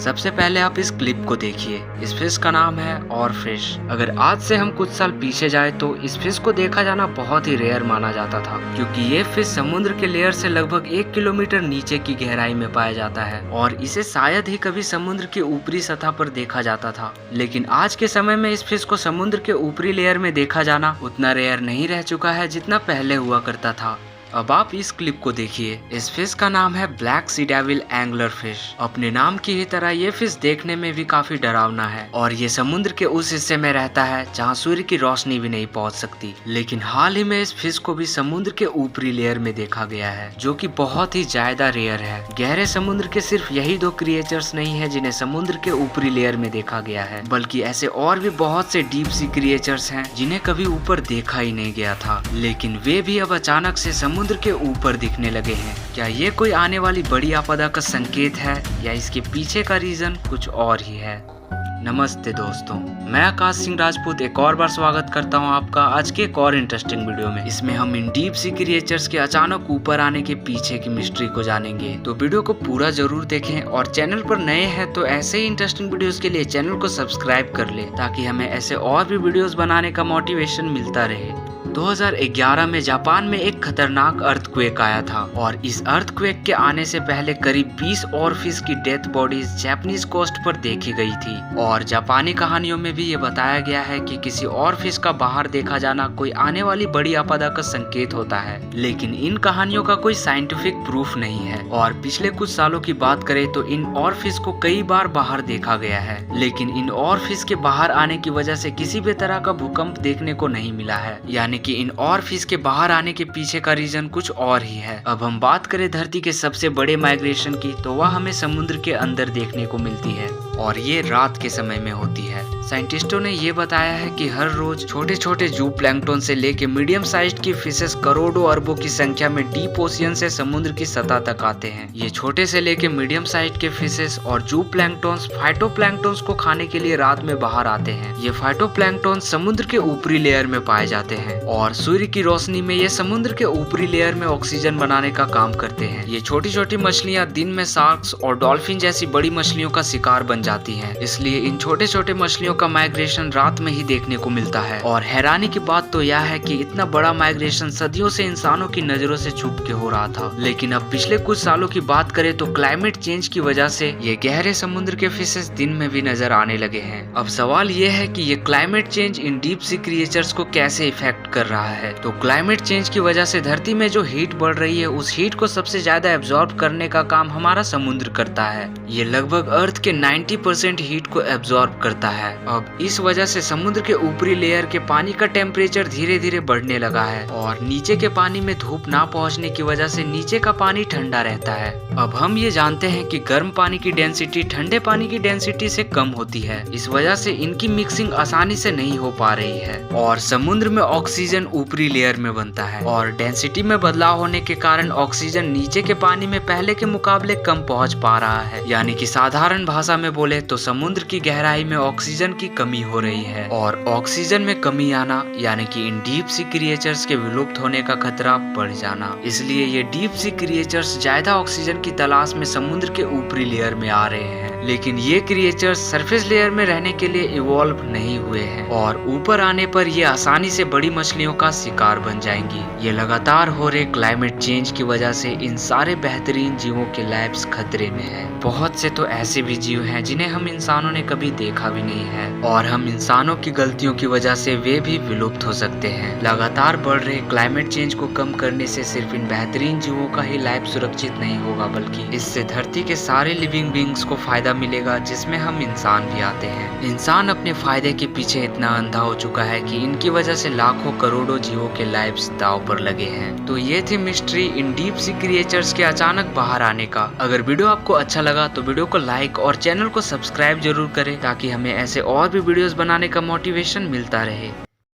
सबसे पहले आप इस क्लिप को देखिए। इस फिश का नाम है और फिश। अगर आज से हम कुछ साल पीछे जाए तो इस फिश को देखा जाना बहुत ही रेयर माना जाता था, क्योंकि ये फिश समुद्र के लेयर से लगभग 1 किलोमीटर नीचे की गहराई में पाया जाता है और इसे शायद ही कभी समुद्र के ऊपरी सतह पर देखा जाता था। लेकिन आज के समय में इस फिश को समुद्र के ऊपरी लेयर में देखा जाना उतना रेयर नहीं रह चुका है जितना पहले हुआ करता था। अब आप इस क्लिप को देखिए। इस फिश का नाम है ब्लैक सी डेविल एंगलर फिश। अपने नाम की ही तरह ये फिश देखने में भी काफी डरावना है और ये समुद्र के उस हिस्से में रहता है जहाँ सूर्य की रोशनी भी नहीं पहुँच सकती। लेकिन हाल ही में इस फिश को भी समुद्र के ऊपरी लेयर में देखा गया है, जो कि बहुत ही ज्यादा रेयर है। गहरे समुद्र के सिर्फ यही 2 क्रिएचर्स नहीं है जिन्हें समुद्र के ऊपरी लेयर में देखा गया है, बल्कि ऐसे और भी बहुत से डीप सी क्रिएचर्स हैं जिन्हें कभी ऊपर देखा ही नहीं गया था, लेकिन वे भी अब अचानक से समुद्र के ऊपर दिखने लगे हैं। क्या ये कोई आने वाली बड़ी आपदा का संकेत है या इसके पीछे का रीजन कुछ और ही है? नमस्ते दोस्तों, मैं आकाश सिंह राजपूत एक और बार स्वागत करता हूं आपका आज के एक और इंटरेस्टिंग वीडियो में। इसमें हम इन डीप सी क्रिएचर्स के अचानक ऊपर आने के पीछे की मिस्ट्री को जानेंगे, तो वीडियो को पूरा जरूर देखें और चैनल पर नए हैं तो ऐसे ही इंटरेस्टिंग वीडियोस के लिए चैनल को सब्सक्राइब कर ले, ताकि हमें ऐसे और भी वीडियोस बनाने का मोटिवेशन मिलता रहे। 2011 में जापान में एक खतरनाक अर्थक्वेक आया था और इस अर्थक्वेक के आने से पहले करीब 20 और फिश की डेथ बॉडीज जापानीज कोस्ट पर देखी गई थी और जापानी कहानियों में भी ये बताया गया है कि किसी और फिश का बाहर देखा जाना कोई आने वाली बड़ी आपदा का संकेत होता है। लेकिन इन कहानियों का कोई साइंटिफिक प्रूफ नहीं है और पिछले कुछ सालों की बात करें तो इन और फिश को कई बार बाहर देखा गया है, लेकिन इन और फिश के बाहर आने की वजह से किसी भी तरह का भूकंप देखने को नहीं मिला है, यानी कि इन और फिश के बाहर आने के पीछे का रीजन कुछ और ही है। अब हम बात करें धरती के सबसे बड़े माइग्रेशन की, तो वह हमें समुद्र के अंदर देखने को मिलती है और ये रात के समय में होती है। साइंटिस्टों ने ये बताया है कि हर रोज छोटे छोटे जू प्लैंकटन से लेके मीडियम साइज की फिशेस करोड़ों अरबों की संख्या में डीप ओशियन से समुद्र की सतह तक आते हैं। ये छोटे से लेके मीडियम साइज के फिशेस और जू प्लैंकटन्स फाइटोप्लैंक्टन्स को खाने के लिए रात में बाहर आते हैं। ये फाइटोप्लैंक्टन्स समुद्र के ऊपरी लेयर में पाए जाते हैं और सूर्य की रोशनी में ये समुद्र के ऊपरी लेयर में ऑक्सीजन बनाने का काम करते हैं। ये छोटी छोटी मछलियां दिन में शार्क्स और डॉल्फिन जैसी बड़ी मछलियों का शिकार बन जाती हैं, इसलिए इन छोटे छोटे मछलियों का माइग्रेशन रात में ही देखने को मिलता है। और हैरानी की बात तो यह है कि इतना बड़ा माइग्रेशन सदियों से इंसानों की नजरों से छुप के हो रहा था, लेकिन अब पिछले कुछ सालों की बात करें तो क्लाइमेट चेंज की वजह से ये गहरे समुद्र के फिशेस दिन में भी नजर आने लगे हैं। अब सवाल ये है कि ये climate change in deep sea creatures को कैसे इफेक्ट कर रहा है। तो क्लाइमेट चेंज की वजह से धरती में जो हीट बढ़ रही है, उस हीट को सबसे ज्यादा एब्जॉर्ब करने का काम हमारा समुद्र करता है। ये लगभग अर्थ के 90% हीट को एब्जॉर्ब करता है। अब इस वजह से समुद्र के ऊपरी लेयर के पानी का टेम्परेचर धीरे धीरे बढ़ने लगा है और नीचे के पानी में धूप ना पहुंचने की वजह से नीचे का पानी ठंडा रहता है। अब हम ये जानते हैं कि गर्म पानी की डेंसिटी ठंडे पानी की डेंसिटी से कम होती है, इस वजह से इनकी मिक्सिंग आसानी से नहीं हो पा रही है और समुद्र में ऑक्सीजन ऊपरी लेयर में बनता है और डेंसिटी में बदलाव होने के कारण ऑक्सीजन नीचे के पानी में पहले के मुकाबले कम पहुंच पा रहा है। यानी कि साधारण भाषा में बोले तो समुद्र की गहराई में ऑक्सीजन की कमी हो रही है और ऑक्सीजन में कमी आना यानी कि इन डीप सी क्रिएचर्स के विलुप्त होने का खतरा बढ़ जाना। इसलिए ये डीप सी क्रिएचर्स ज्यादा ऑक्सीजन की तलाश में समुद्र के ऊपरी लेयर में आ रहे हैं, लेकिन ये क्रिएचर्स सरफेस लेयर में रहने के लिए इवॉल्व नहीं हुए हैं और ऊपर आने पर ये आसानी से बड़ी मछलियों का शिकार बन जाएंगी। ये लगातार हो रहे क्लाइमेट चेंज की वजह से इन सारे बेहतरीन जीवों के लाइव्स खतरे में है। बहुत से तो ऐसे भी जीव हैं जिन्हें हम इंसानों ने कभी देखा भी नहीं है और हम इंसानों की गलतियों की वजह से वे भी विलुप्त हो सकते हैं। लगातार बढ़ रहे क्लाइमेट चेंज को कम करने से सिर्फ इन बेहतरीन जीवों का ही लाइफ सुरक्षित नहीं होगा, बल्कि इससे धरती के सारे लिविंग बींग्स को फायदा मिलेगा, जिसमें हम इंसान भी आते हैं। इंसान अपने फायदे के पीछे इतना अंधा हो चुका है कि इनकी वजह से लाखों करोड़ों जीवों के लाइव्स दांव पर लगे हैं। तो ये थी मिस्ट्री इन डीप सी क्रिएचर्स के अचानक बाहर आने का। अगर वीडियो आपको अच्छा लगा तो वीडियो को लाइक और चैनल को सब्सक्राइब जरूर करें, ताकि हमें ऐसे और भी वीडियोस बनाने का मोटिवेशन मिलता रहे।